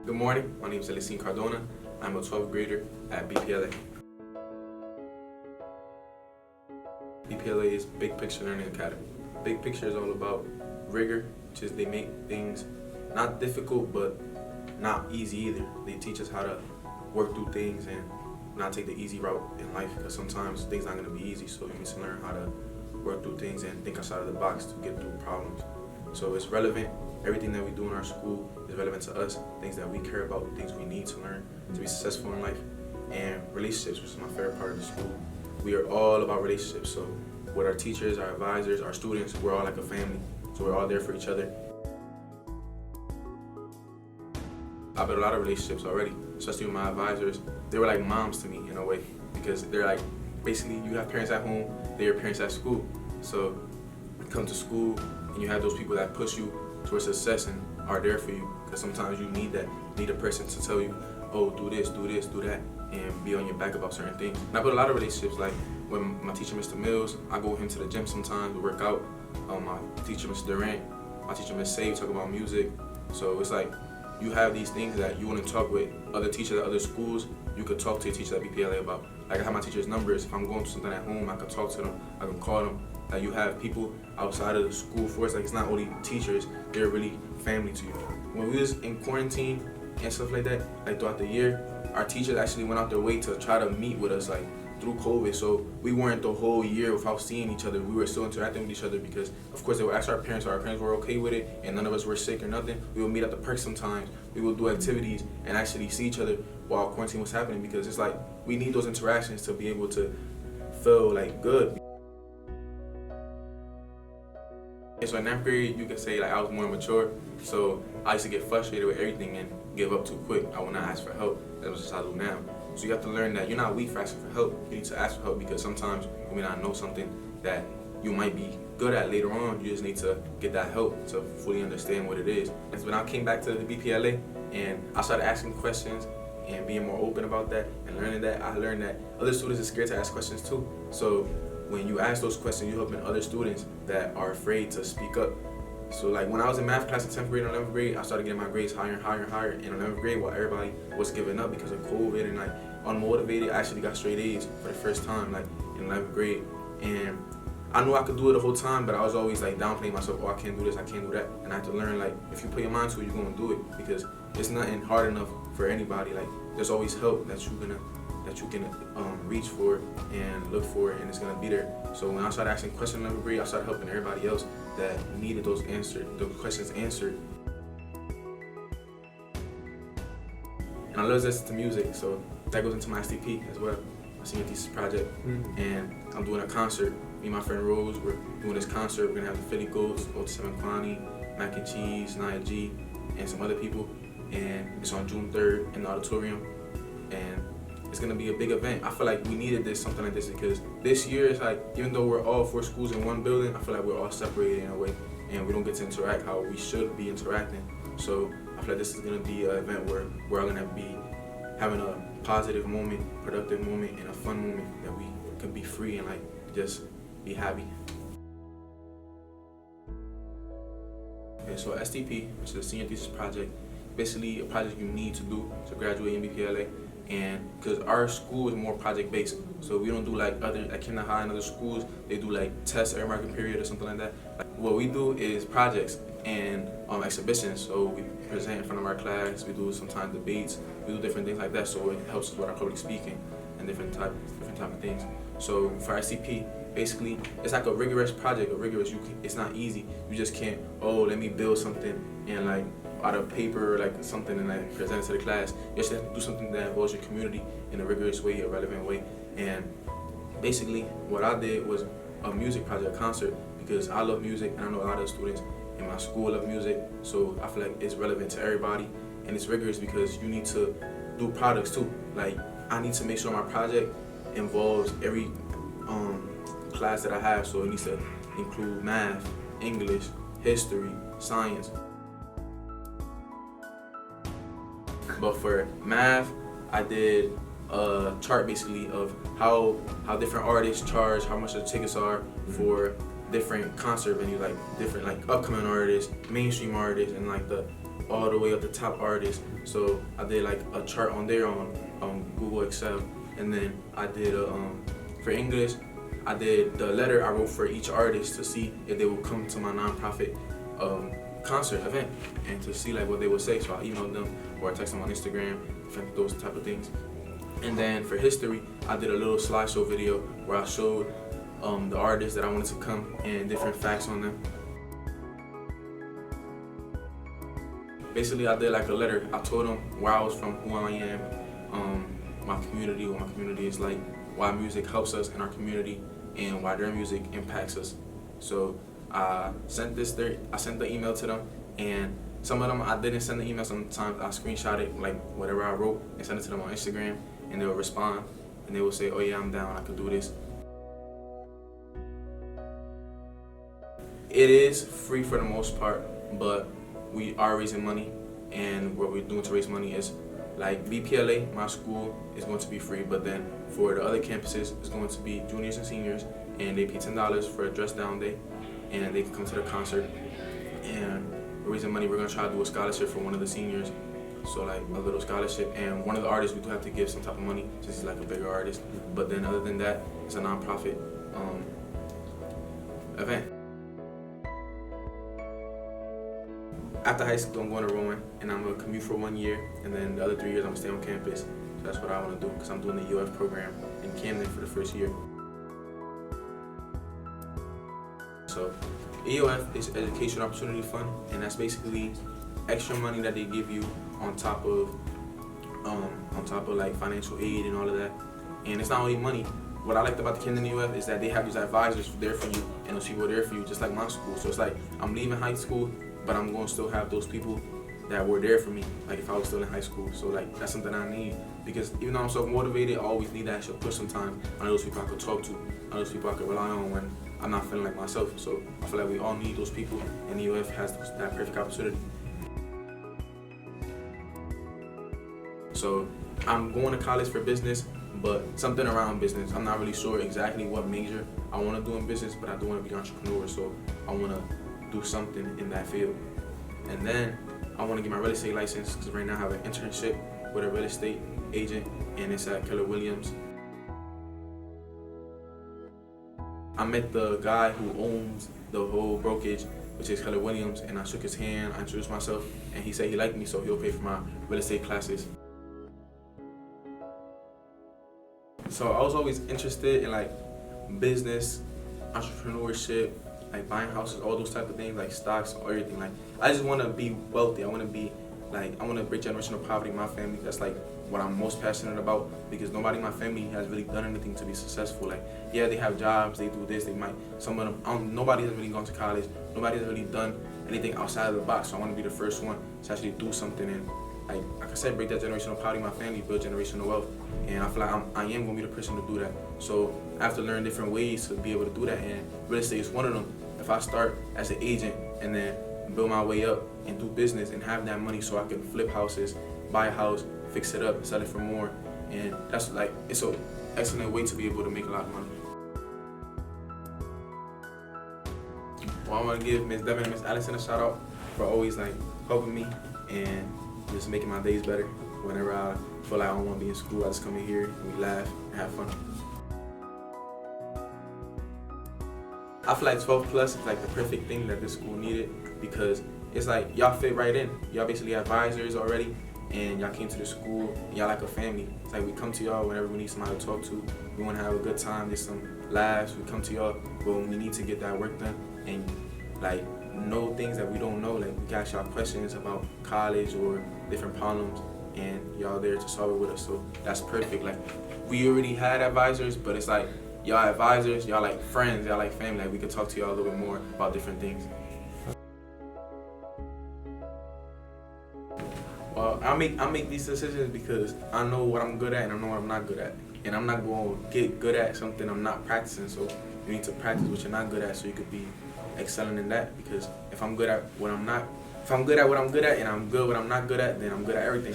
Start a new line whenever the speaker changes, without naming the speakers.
Good morning, my name is Eliacim. I'm a 12th grader at BPLA. BPLA is Big Picture Learning Academy. Big Picture is all about rigor, which is they make things not difficult but not easy either. They teach us how to work through things and not take the easy route in life, because sometimes things not going to be easy, so you need to learn how to work through things and think outside of the box to get through problems. So it's relevant. Everything that we do in our school is relevant to us, things that we care about, things we need to learn to be successful in life. And relationships, which is my favorite part of the school. We are all about relationships. So with our teachers, our advisors, our students, we're all like a family. So we're all there for each other. I built a lot of relationships already, especially with my advisors. They were like moms to me in a way, because they're like, basically you have parents at home, they're your parents at school. So you come to school and you have those people that push you towards success and are there for you, because sometimes you need that. You need a person to tell you, oh, do this, do that, and be on your back about certain things. And I built a lot of relationships, like when my teacher, Mr. Mills, I go with him to the gym sometimes, we work out. My teacher, Mr. Durant, my teacher, Ms. Say, we talk about music. So it's like, you have these things that you want to talk with other teachers at other schools, you could talk to your teacher at BPLA about. Like I have my teacher's numbers. If I'm going through something at home, I can talk to them, I can call them. Like you have people outside of the school force, like it's not only teachers, they're really family to you. When we was in quarantine and stuff like that, like throughout the year, our teachers actually went out their way to try to meet with us, like through COVID. So we weren't the whole year without seeing each other. We were still interacting with each other because, of course, they would ask our parents, so our parents were okay with it, and none of us were sick or nothing. We would meet at the park sometimes. We would do activities and actually see each other while quarantine was happening, because it's like we need those interactions to be able to feel like good. And so in 9th grade, you could say like I was more mature, so I used to get frustrated with everything and give up too quick. I would not ask for help. That was just how I do now. So you have to learn that you're not weak for asking for help. You need to ask for help, because sometimes you may not know something that you might be good at later on. You just need to get that help to fully understand what it is. And when I came back to the BPLA and I started asking questions and being more open about that and learning that, I learned that other students are scared to ask questions too. So when you ask those questions, you're helping other students that are afraid to speak up. So like when I was in math class in 10th grade and 11th grade, I started getting my grades higher and higher and higher in 11th grade, while everybody was giving up because of COVID and like unmotivated. I actually got straight A's for the first time, like in 11th grade. And I knew I could do it the whole time, but I was always like downplaying myself. Oh, I can't do this, I can't do that. And I had to learn, like, if you put your mind to it, you're gonna do it, because it's nothing hard enough for anybody. Like there's always help that you can reach for and look for, and it's gonna be there. So when I started asking questions in 11th grade, I started helping everybody else that needed those questions answered. And I love listening to music, so that goes into my STP as well, my senior thesis project. And I'm doing a concert. Me and my friend Rose, we're doing this concert. We're gonna have the Philly Ghosts, Old 7 Kwani, Mac and Cheese, Nia G, and some other people. And it's on June 3rd in the auditorium. And it's gonna be a big event. I feel like we needed something like this, because this year it's like, even though we're all 4 schools in one building, I feel like we're all separated in a way, and we don't get to interact how we should be interacting. So I feel like this is gonna be an event where we're all gonna be having a positive moment, productive moment, and a fun moment that we can be free and like just be happy. Okay, so STP, which is a senior thesis project, basically a project you need to do to graduate in BPLA. And because our school is more project based, so we don't do like Kinder High and other schools, they do like tests every marking period or something like that. What we do is projects and exhibitions. So we present in front of our class, we do sometimes debates, we do different things like that, so it helps us with our public speaking and different type of things. So for SCP, basically it's like a rigorous project, it's not easy. You just can't, oh, let me build something and like out of paper or like something and like present it to the class. You just have to do something that involves your community in a rigorous way, a relevant way. And basically what I did was a music project, a concert, because I love music and I know a lot of students in my school love music, so I feel like it's relevant to everybody. And it's rigorous because you need to do products too. Like I need to make sure my project involves every class that I have, so it needs to include math, English, history, science. But for math, I did a chart basically of how different artists charge, how much the tickets are for different concert venues, like different like upcoming artists, mainstream artists, and like the all the way up to top artists. So I did like a chart on there on Google Excel, and then I did for English, I did the letter I wrote for each artist to see if they would come to my nonprofit concert event and to see like what they would say. So I emailed them or I texted them on Instagram, those type of things. And then for history, I did a little slideshow video where I showed the artists that I wanted to come and different facts on them. Basically, I did like a letter. I told them where I was from, who I am, my community, what my community is like, why music helps us in our community, and why their music impacts us. So I sent the email to them, and some of them I didn't send the email. Sometimes I screenshot it, like whatever I wrote, and send it to them on Instagram, and they will respond, and they will say, oh yeah, I'm down, I could do this. It is free for the most part, but we are raising money, and what we're doing to raise money is like BPLA, my school, is going to be free, but then for the other campuses, it's going to be juniors and seniors, and they pay $10 for a dress down day, and they can come to the concert. And we're raising money. We're gonna try to do a scholarship for one of the seniors, so like a little scholarship. And one of the artists, we do have to give some type of money since he's like a bigger artist. But then other than that, it's a nonprofit event. After high school, I'm going to Rowan, and I'm going to commute for 1 year, and then the other 3 years, I'm going to stay on campus. So that's what I want to do, because I'm doing the UF program in Camden for the first year. So EOF is Education Opportunity Fund, and that's basically extra money that they give you on top of like financial aid and all of that. And it's not only money. What I liked about the Camden UF is that they have these advisors there for you, and those people are there for you, just like my school. So it's like I'm leaving high school, but I'm going to still have those people that were there for me, like if I was still in high school. So like that's something I need, because even though I'm so motivated, I always need that extra push sometimes. I know those people I could talk to, I know those people I could rely on when I'm not feeling like myself. So I feel like we all need those people, and the UF has that perfect opportunity. So I'm going to college for business, but something around business. I'm not really sure exactly what major I want to do in business, but I do want to be an entrepreneur, so I want to do something in that field. And then I want to get my real estate license, because right now I have an internship with a real estate agent, and it's at Keller Williams. I met the guy who owns the whole brokerage, which is Keller Williams, and I shook his hand, I introduced myself, and he said he liked me, so he'll pay for my real estate classes. So I was always interested in like business, entrepreneurship, like buying houses, all those type of things, like stocks, or everything. Like I just want to be wealthy. I want to be like, I want to break generational poverty in my family. That's like what I'm most passionate about, because nobody in my family has really done anything to be successful. Like, yeah, they have jobs, they do this, they might, some of them, nobody has really gone to college, nobody has really done anything outside of the box. So I want to be the first one to actually do something and, like I said, break that generational poverty in my family, build generational wealth. And I feel like I am going to be the person to do that. So I have to learn different ways to be able to do that, and real estate is one of them. If I start as an agent and then build my way up and do business and have that money so I can flip houses, buy a house, fix it up, sell it for more, and that's like, it's an excellent way to be able to make a lot of money. Well, I want to give Ms. Devin and Ms. Allison a shout out for always like helping me and just making my days better. Whenever I feel like I don't want to be in school, I just come in here and we laugh and have fun. I feel like 12 plus is like the perfect thing that this school needed, because it's like y'all fit right in. Y'all basically advisors already, and y'all came to the school, and y'all like a family. It's like we come to y'all whenever we need somebody to talk to. We want to have a good time, just some laughs. We come to y'all when we need to get that work done and like know things that we don't know. Like we can ask y'all questions about college or different problems, and y'all there to solve it with us. So that's perfect. Like we already had advisors, but it's like y'all advisors, y'all like friends, y'all like family. Like we could talk to y'all a little bit more about different things. Well, I make these decisions because I know what I'm good at and I know what I'm not good at. And I'm not going to get good at something I'm not practicing. So you need to practice what you're not good at so you could be excelling in that. Because if I'm good at what I'm not, if I'm good at what I'm good at and I'm good at what I'm not good at, then I'm good at everything.